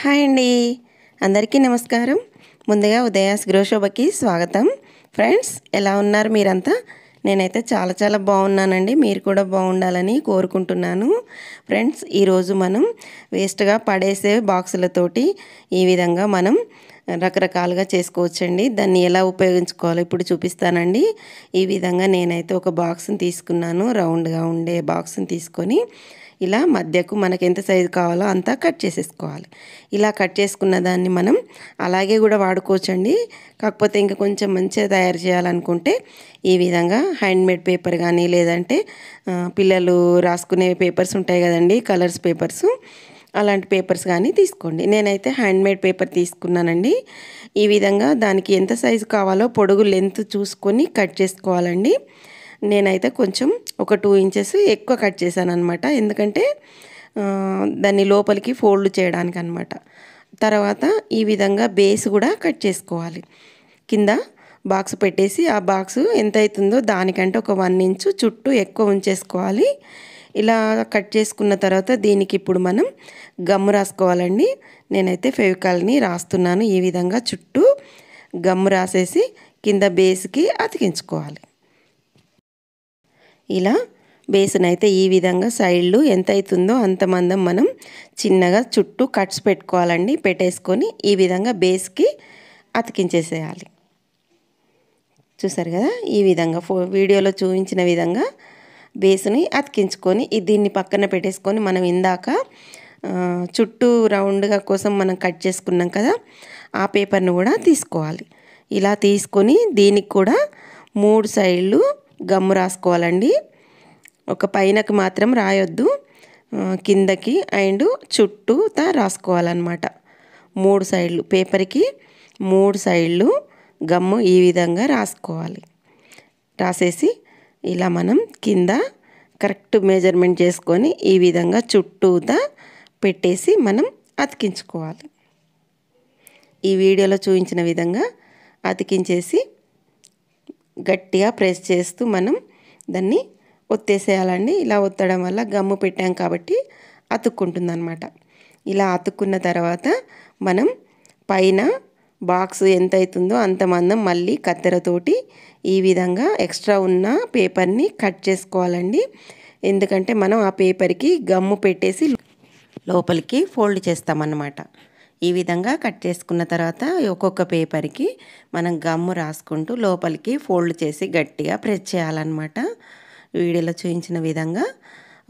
Hi అండి, అందరికీ నమస్కారం. ముందుగా ఉదయాస్ గృహ శోభకి స్వాగతం. ఫ్రెండ్స్, ఎలా ఉన్నారు మీరంతా? నేనైతే చాలా బాగున్నానండి. మీరు కూడా బాగుండాలని కోరుకుంటున్నాను. ఫ్రెండ్స్, ఈరోజు మనం వేస్ట్గా పడేసే బాక్సులతోటి ఈ విధంగా మనం రకరకాలుగా చేసుకోవచ్చండి. దాన్ని ఎలా ఉపయోగించుకోవాలో ఇప్పుడు చూపిస్తానండి. ఈ విధంగా నేనైతే ఒక బాక్స్ని తీసుకున్నాను. రౌండ్గా ఉండే బాక్స్ని తీసుకొని ఇలా మధ్యకు మనకు ఎంత సైజు కావాలో అంతా కట్ చేసేసుకోవాలి. ఇలా కట్ చేసుకున్న దాన్ని మనం అలాగే కూడా వాడుకోవచ్చండి. కాకపోతే ఇంకా కొంచెం మంచిగా తయారు చేయాలనుకుంటే ఈ విధంగా హ్యాండ్మేడ్ పేపర్ కానీ లేదంటే పిల్లలు రాసుకునే పేపర్స్ ఉంటాయి కదండి, కలర్స్ పేపర్స్, అలాంటి పేపర్స్ కానీ తీసుకోండి. నేనైతే హ్యాండ్మేడ్ పేపర్ తీసుకున్నానండి. ఈ విధంగా దానికి ఎంత సైజు కావాలో పొడుగు లెంత్ చూసుకొని కట్ చేసుకోవాలండి. నేనైతే కొంచెం ఒక 2 ఇంచెస్ ఎక్కువ కట్ చేశాను అనమాట. ఎందుకంటే దాన్ని లోపలికి ఫోల్డ్ చేయడానికి అనమాట. తర్వాత ఈ విధంగా బేస్ కూడా కట్ చేసుకోవాలి. కింద బాక్స్ పెట్టేసి ఆ బాక్స్ ఎంత అవుతుందో దానికంటే ఒక 1 ఇంచు చుట్టూ ఎక్కువ ఉంచేసుకోవాలి. ఇలా కట్ చేసుకున్న తర్వాత దీనికి ఇప్పుడు మనం గమ్ము రాసుకోవాలండి. నేనైతే ఫెవికాల్ని రాస్తున్నాను. ఈ విధంగా చుట్టూ గమ్ము రాసేసి కింద బేస్కి అతికించుకోవాలి. ఇలా బేస్నైతే ఈ విధంగా సైడ్లు ఎంత అవుతుందో అంత మందం మనం చిన్నగా చుట్టూ కట్స్ పెట్టుకోవాలండి. పెట్టేసుకొని ఈ విధంగా బేస్కి అతికించేసేయాలి. చూసారు కదా, ఈ విధంగా వీడియోలో చూపించిన విధంగా బేస్ని అతికించుకొని దీన్ని పక్కన పెట్టేసుకొని మనం ఇందాక చుట్టూ రౌండ్గా కోసం మనం కట్ చేసుకున్నాం కదా, ఆ పేపర్ని కూడా తీసుకోవాలి. ఇలా తీసుకొని దీనికి కూడా 3 సైడ్లు గమ్ము రాసుకోవాలండి. ఒక పైనకి మాత్రం రాయొద్దు, కిందకి అండ్ చుట్టూతా రాసుకోవాలన్నమాట. 3 సైడ్లు పేపర్కి 3 సైడ్లు గమ్ము ఈ విధంగా రాసుకోవాలి. రాసేసి ఇలా మనం కింద కరెక్ట్ మెజర్మెంట్ చేసుకొని ఈ విధంగా చుట్టూతా పెట్టేసి మనం అతికించుకోవాలి. ఈ వీడియోలో చూపించిన విధంగా అతికించేసి గట్టిగా ప్రెస్ చేస్తూ మనం దాన్ని ఒత్తేసేయాలండి. ఇలా ఒత్తడం వల్ల గమ్ము పెట్టాం కాబట్టి అతుక్కుంటుంది అనమాట. ఇలా అతుక్కున్న తర్వాత మనం పైన బాక్స్ ఎంత అవుతుందో అంత మందం మళ్ళీ కత్తెరతోటి ఈ విధంగా ఎక్స్ట్రా ఉన్న పేపర్ని కట్ చేసుకోవాలండి. ఎందుకంటే మనం ఆ పేపర్కి గమ్ము పెట్టేసి లోపలికి ఫోల్డ్ చేస్తామన్నమాట. ఈ విధంగా కట్ చేసుకున్న తర్వాత ఒక్కొక్క పేపర్కి మనం గమ్ము రాసుకుంటూ లోపలికి ఫోల్డ్ చేసి గట్టిగా ప్రెస్ చేయాలన్నమాట. వీడియోలో చూపించిన విధంగా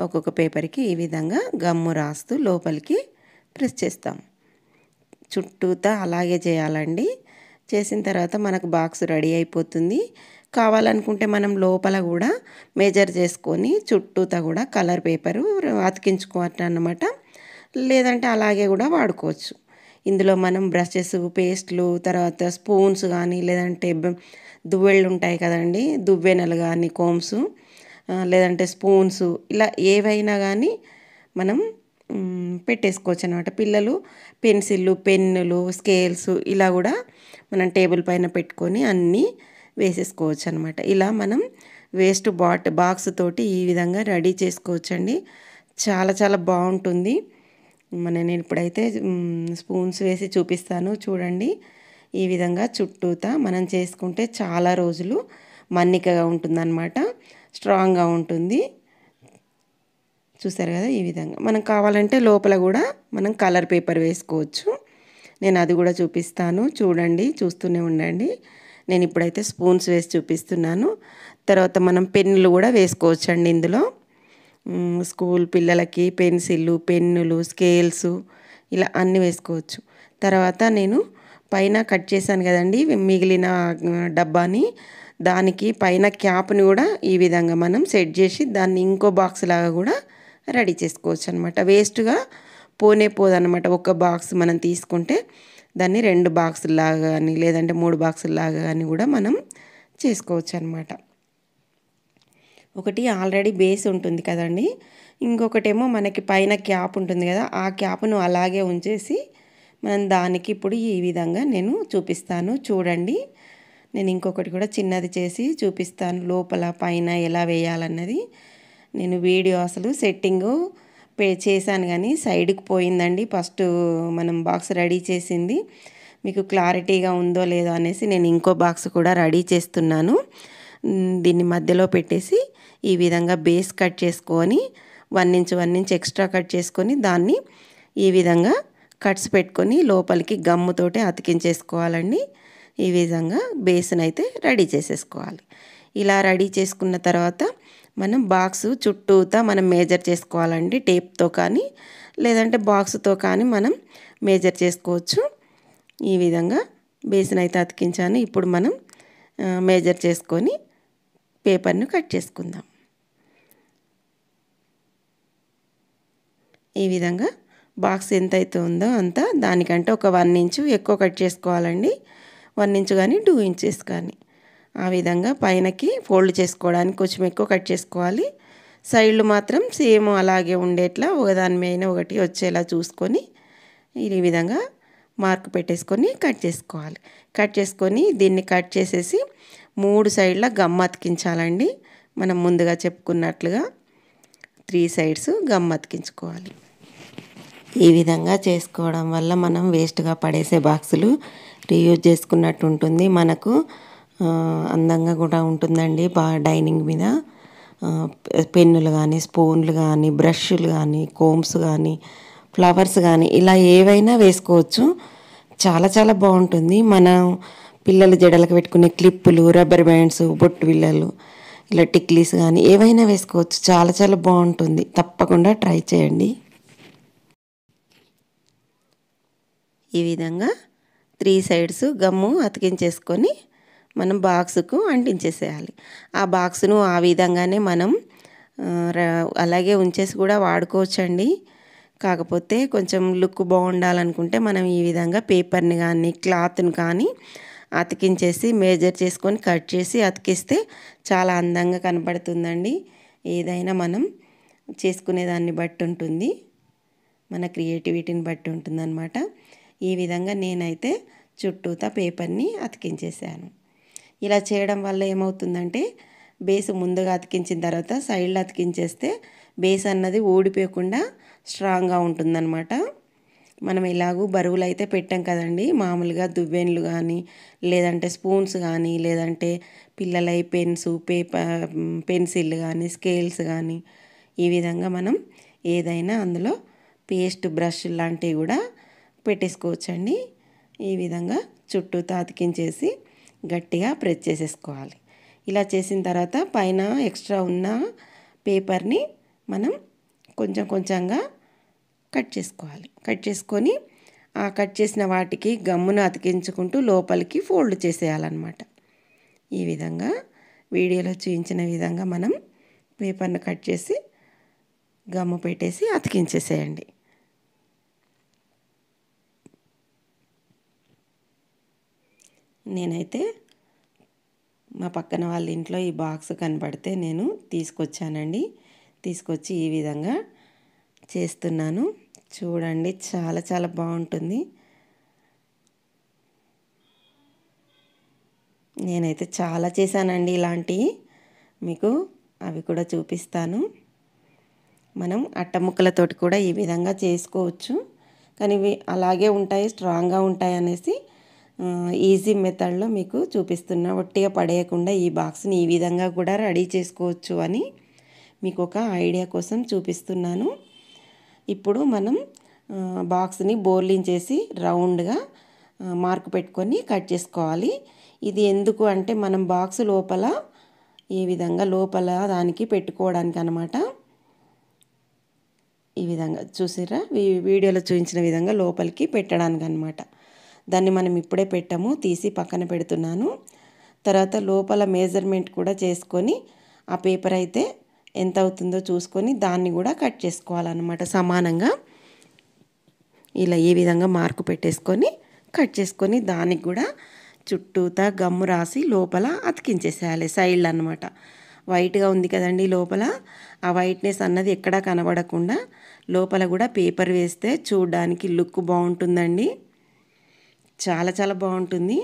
ఒక్కొక్క పేపర్కి ఈ విధంగా గమ్ము రాస్తూ లోపలికి ప్రెస్ చేస్తాం. చుట్టూతా అలాగే చేయాలండి. చేసిన తర్వాత మనకు బాక్స్ రెడీ అయిపోతుంది. కావాలనుకుంటే మనం లోపల కూడా మెజర్ చేసుకొని చుట్టూతా కూడా కలర్ పేపరు అతికించుకోవచ్చు అన్నమాట. లేదంటే అలాగే కూడా వాడుకోవచ్చు. ఇందులో మనం బ్రషెస్, పేస్ట్లు, తర్వాత స్పూన్స్ కానీ లేదంటే దువ్వెళ్ళు ఉంటాయి కదండి, దువ్వెనలు కానీ, కోమ్స్, లేదంటే స్పూన్స్, ఇలా ఏవైనా కానీ మనం పెట్టేసుకోవచ్చు అనమాట. పిల్లలు పెన్సిళ్ళు, పెన్నులు, స్కేల్స్ ఇలా కూడా మనం టేబుల్ పైన పెట్టుకొని అన్నీ వేసేసుకోవచ్చు అనమాట. ఇలా మనం వేస్ట్ బాక్స్ తోటి ఈ విధంగా రెడీ చేసుకోవచ్చండి. చాలా బాగుంటుంది. నేను ఇప్పుడైతే స్పూన్స్ వేసి చూపిస్తాను చూడండి. ఈ విధంగా చుట్టూతా మనం చేసుకుంటే చాలా రోజులు మన్నికగా ఉంటుందన్నమాట, స్ట్రాంగ్గా ఉంటుంది. చూసారు కదా, ఈ విధంగా మనం కావాలంటే లోపల కూడా మనం కలర్ పేపర్ వేసుకోవచ్చు. నేను అది కూడా చూపిస్తాను చూడండి, చూస్తూనే ఉండండి. నేను ఇప్పుడైతే స్పూన్స్ వేసి చూపిస్తున్నాను. తర్వాత మనం పెన్నులు కూడా వేసుకోవచ్చు అండి. ఇందులో స్కూల్ పిల్లలకి పెన్సిళ్ళు, పెన్నులు, స్కేల్స్ ఇలా అన్నీ వేసుకోవచ్చు. తర్వాత నేను పైన కట్ చేశాను కదండి మిగిలిన డబ్బాని, దానికి పైన క్యాప్ని కూడా ఈ విధంగా మనం సెట్ చేసి దాన్ని ఇంకో బాక్స్ లాగా కూడా రెడీ చేసుకోవచ్చు అనమాట. వేస్ట్గా పోదన్నమాట. ఒక బాక్స్ మనం తీసుకుంటే దాన్ని 2 బాక్సుల్లాగా కానీ లేదంటే 3 బాక్సుల్లాగా కానీ కూడా మనం చేసుకోవచ్చు అనమాట. ఒకటి ఆల్రెడీ బేస్ ఉంటుంది కదండి, ఇంకొకటేమో మనకి పైన క్యాప్ ఉంటుంది కదా, ఆ క్యాప్ను అలాగే ఉంచేసి మనం దానికి ఇప్పుడు ఈ విధంగా నేను చూపిస్తాను చూడండి. నేను ఇంకొకటి కూడా చిన్నది చేసి చూపిస్తాను లోపల పైన ఎలా వేయాలన్నది. నేను వీడియో అసలు సెట్టింగు చేశాను కానీ సైడ్కి పోయిందండి. ఫస్ట్ మనం బాక్స్ రెడీ చేసింది. మీకు క్లారిటీగా ఉందో లేదో అనేసి నేను ఇంకో బాక్స్ కూడా రెడీ చేస్తున్నాను. దీన్ని మధ్యలో పెట్టేసి ఈ విధంగా బేస్ కట్ చేసుకొని 1 ఇంచ్ 1 ఇంచ్ ఎక్స్ట్రా కట్ చేసుకొని దాన్ని ఈ విధంగా కట్స్ పెట్టుకొని లోపలికి గమ్ముతోటి అతికించేసుకోవాలండి. ఈ విధంగా బేస్ని అయితే రెడీ చేసేసుకోవాలి. ఇలా రెడీ చేసుకున్న తర్వాత మనం బాక్స్ చుట్టూతా మనం మేజర్ చేసుకోవాలండి. టేప్తో కానీ లేదంటే బాక్స్తో కానీ మనం మేజర్ చేసుకోవచ్చు. ఈ విధంగా బేస్ని అయితే అతికించాను. ఇప్పుడు మనం మేజర్ చేసుకొని పేపర్ను కట్ చేసుకుందాం. ఈ విధంగా బాక్స్ ఎంత అయితే ఉందో అంత దానికంటే ఒక 1 ఇంచు ఎక్కువ కట్ చేసుకోవాలండి. 1 ఇంచు కానీ 2 ఇంచెస్ కానీ ఆ విధంగా పైనకి ఫోల్డ్ చేసుకోవడానికి కొంచెం ఎక్కువ కట్ చేసుకోవాలి. సైడ్లు మాత్రం సేమ్ అలాగే ఉండేట్లా ఒకదాని మీద ఒకటి వచ్చేలా చూసుకొని ఈ విధంగా మార్క్ పెట్టేసుకొని కట్ చేసుకోవాలి. కట్ చేసుకొని దీన్ని కట్ చేసేసి 3 సైడ్ల గమ్ అతికించాలండి. మనం ముందుగా చెప్పుకున్నట్లుగా 3 సైడ్స్ గమ్ అతికించుకోవాలి. ఈ విధంగా చేసుకోవడం వల్ల మనం వేస్ట్గా పడేసే బాక్సులు రీయూజ్ చేసుకున్నట్టు ఉంటుంది. మనకు అందంగా కూడా ఉంటుందండి. డైనింగ్ మీద పెన్నులు కానీ స్పూన్లు కానీ బ్రష్లు కానీ కోమ్స్ కానీ ఫ్లవర్స్ కానీ ఇలా ఏవైనా వేసుకోవచ్చు. చాలా చాలా బాగుంటుంది. మనం పిల్లలు జడలకు పెట్టుకునే క్లిప్పులు, రబ్బర్ బ్యాండ్స్, బొట్టు బిళ్ళలు, ఇలా టిక్లీస్ కానీ ఏవైనా వేసుకోవచ్చు. చాలా చాలా బాగుంటుంది. తప్పకుండా ట్రై చేయండి. ఈ విధంగా 3 సైడ్స్ గమ్ము అతికించేసుకొని మనం బాక్స్కు అంటించేసేయాలి. ఆ బాక్స్ను ఆ విధంగానే మనం అలాగే ఉంచేసి కూడా వాడుకోవచ్చండి. కాకపోతే కొంచెం లుక్ బాగుండాలనుకుంటే మనం ఈ విధంగా పేపర్ని కానీ క్లాత్ని కానీ అతికించేసి మేజర్ చేసుకొని కట్ చేసి అతికిస్తే చాలా అందంగా కనపడుతుందండి. ఏదైనా మనం చేసుకునే దాన్ని బట్టి ఉంటుంది, మన క్రియేటివిటీని బట్టి ఉంటుందన్నమాట. ఈ విధంగా నేనైతే చుట్టూతా పేపర్ని అతికించేసాను. ఇలా చేయడం వల్ల ఏమవుతుందంటే బేస్ ముందుగా అతికించిన తర్వాత సైడ్లో అతికించేస్తే బేస్ అన్నది ఊడిపోకుండా స్ట్రాంగ్గా ఉంటుందన్నమాట. మనం ఇలాగూ బరువులు అయితే పెట్టాం కదండి. మామూలుగా దువ్వెన్లు కానీ లేదంటే స్పూన్స్ కానీ లేదంటే పిల్లలై పెన్స్, పెన్సిల్ కానీ స్కేల్స్ కానీ ఈ విధంగా మనం ఏదైనా అందులో పేస్ట్ బ్రష్ లాంటివి కూడా పెట్టేసుకోవచ్చండి. ఈ విధంగా చుట్టూతా అతికించేసి గట్టిగా ప్రెస్ చేసేసుకోవాలి. ఇలా చేసిన తర్వాత పైన ఎక్స్ట్రా ఉన్న పేపర్ని మనం కొంచెం కొంచెంగా కట్ చేసుకోవాలి. కట్ చేసుకొని ఆ కట్ చేసిన వాటికి గమ్మును అతికించుకుంటూ లోపలికి ఫోల్డ్ చేసేయాలన్నమాట. ఈ విధంగా వీడియోలో చూపించిన విధంగా మనం పేపర్ను కట్ చేసి గమ్ము పెట్టేసి అతికించేసేయండి. నేనైతే మా పక్కన వాళ్ళ ఇంట్లో ఈ బాక్స్ కనబడితే నేను తీసుకొచ్చానండి. తీసుకొచ్చి ఈ విధంగా చేస్తున్నాను. చూడండి, చాలా చాలా బాగుంటుంది. నేనైతే చాలా చేశానండి ఇలాంటివి. మీకు అవి కూడా చూపిస్తాను. మనం అట్టముక్కలతోటి కూడా ఈ విధంగా చేసుకోవచ్చు. కానీ ఇవి అలాగే ఉంటాయి, స్ట్రాంగ్గా ఉంటాయి అనేసి ఈజీ మెథడ్లో మీకు చూపిస్తున్నా. ఒట్టిగా పడేయకుండా ఈ బాక్స్ని ఈ విధంగా కూడా రెడీ చేసుకోవచ్చు అని మీకు ఒక ఐడియా కోసం చూపిస్తున్నాను. ఇప్పుడు మనం బాక్స్ని బోర్లించేసి రౌండ్గా మార్క్ పెట్టుకొని కట్ చేసుకోవాలి. ఇది ఎందుకు అంటే మనం బాక్స్ లోపల ఈ విధంగా లోపల దానికి పెట్టుకోవడానికి అన్నమాట. ఈ విధంగా చూసిరా, వీడియోలో చూపించిన విధంగా లోపలికి పెట్టడానికి అన్నమాట. దాన్ని మనం ఇప్పుడే పెట్టాము, తీసి పక్కన పెడుతున్నాను. తర్వాత లోపల మేజర్మెంట్ కూడా చేసుకొని ఆ పేపర్ అయితే ఎంత అవుతుందో చూసుకొని దాన్ని కూడా కట్ చేసుకోవాలన్నమాట సమానంగా. ఇలా ఈ విధంగా మార్కు పెట్టేసుకొని కట్ చేసుకొని దానికి కూడా చుట్టూతా గమ్ము రాసి లోపల అతికించేసేయాలి సైడ్లు అన్నమాట. వైట్గా ఉంది కదండి లోపల, ఆ వైట్నెస్ అన్నది ఎక్కడా కనబడకుండా లోపల కూడా పేపర్ వేస్తే చూడడానికి లుక్ బాగుంటుందండి. చాలా చాలా బాగుంటుంది.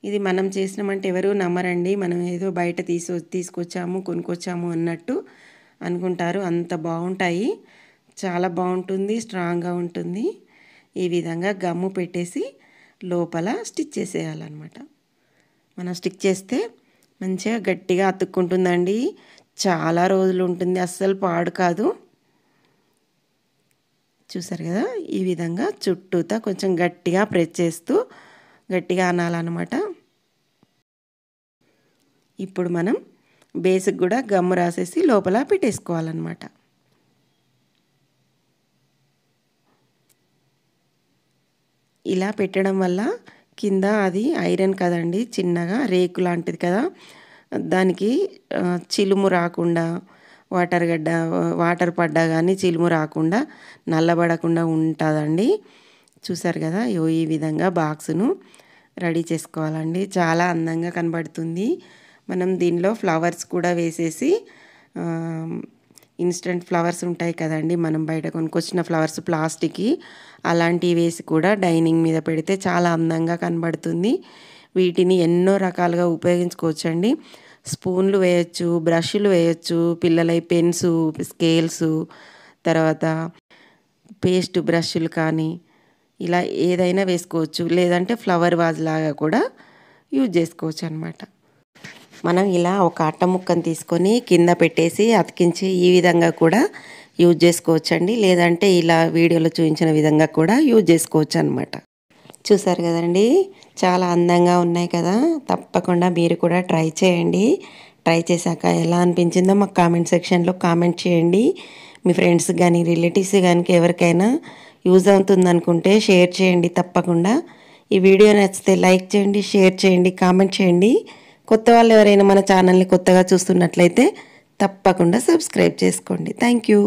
ఇది మనం చేసినామంటే ఎవరు నమ్మరండి. మనం ఏదో బయట తీసుకొచ్చాము కొనుక్కొచ్చాము అన్నట్టు అనుకుంటారు, అంత బాగుంటాయి. చాలా బాగుంటుంది, స్ట్రాంగ్గా ఉంటుంది. ఈ విధంగా గమ్ము పెట్టేసి లోపల స్టిచ్ చేసేయాలన్నమాట. మనం స్టిచ్ చేస్తే మంచిగా గట్టిగా అతుక్కుంటుందండి. చాలా రోజులు ఉంటుంది, అస్సలు పాడు కాదు. చూసారు కదా, ఈ విధంగా చుట్టూతా కొంచెం గట్టిగా ప్రెస్ చేస్తూ గట్టిగా అనాలన్నమాట. ఇప్పుడు మనం బేస్కి కూడా గమ్ము రాసేసి లోపల పెట్టేసుకోవాలన్నమాట. ఇలా పెట్టడం వల్ల కింద అది ఐరన్ కదండి, చిన్నగా రేకు లాంటిది కదా, దానికి చిలుము రాకుండా, వాటర్ పడ్డా కానీ చిలుము రాకుండా నల్లబడకుండా ఉంటుందండి. చూసారు కదా, ఈ విధంగా బాక్సును రెడీ చేసుకోవాలండి. చాలా అందంగా కనబడుతుంది. మనం దీనిలో ఫ్లవర్స్ కూడా వేసేసి, ఇన్స్టెంట్ ఫ్లవర్స్ ఉంటాయి కదండి, మనం బయట కొనుక్కొచ్చిన ఫ్లవర్స్ ప్లాస్టిక్కి, అలాంటివి వేసి కూడా డైనింగ్ మీద పెడితే చాలా అందంగా కనబడుతుంది. వీటిని ఎన్నో రకాలుగా ఉపయోగించుకోవచ్చండి. స్పూన్లు వేయచ్చు, బ్రష్లు వేయచ్చు, పిల్లలై పెన్సు, స్కేల్స్, తర్వాత పేస్ట్ బ్రష్లు కానీ ఇలా ఏదైనా వేసుకోవచ్చు. లేదంటే ఫ్లవర్ వాజ్ లాగా కూడా యూజ్ చేసుకోవచ్చు అనమాట. మనం ఇలా ఒక అట్ట ముక్కను తీసుకొని కింద పెట్టేసి అతికించి ఈ విధంగా కూడా యూజ్ చేసుకోవచ్చండి. లేదంటే ఇలా వీడియోలో చూపించిన విధంగా కూడా యూజ్ చేసుకోవచ్చు అనమాట. చూసారు కదండి, చాలా అందంగా ఉన్నాయి కదా. తప్పకుండా మీరు కూడా ట్రై చేయండి. ట్రై చేశాక ఎలా అనిపించిందో మాకు కామెంట్ సెక్షన్లో కామెంట్ చేయండి. మీ ఫ్రెండ్స్ కానీ రిలేటివ్స్ కానీ ఎవరికైనా యూజ్ అవుతుందనుకుంటే షేర్ చేయండి తప్పకుండా. ఈ వీడియో నచ్చితే లైక్ చేయండి, షేర్ చేయండి, కామెంట్ చేయండి. కొత్త వాళ్ళు ఎవరైనా మన ఛానల్ని కొత్తగా చూస్తున్నట్లయితే తప్పకుండా సబ్స్క్రైబ్ చేసుకోండి. Thank you.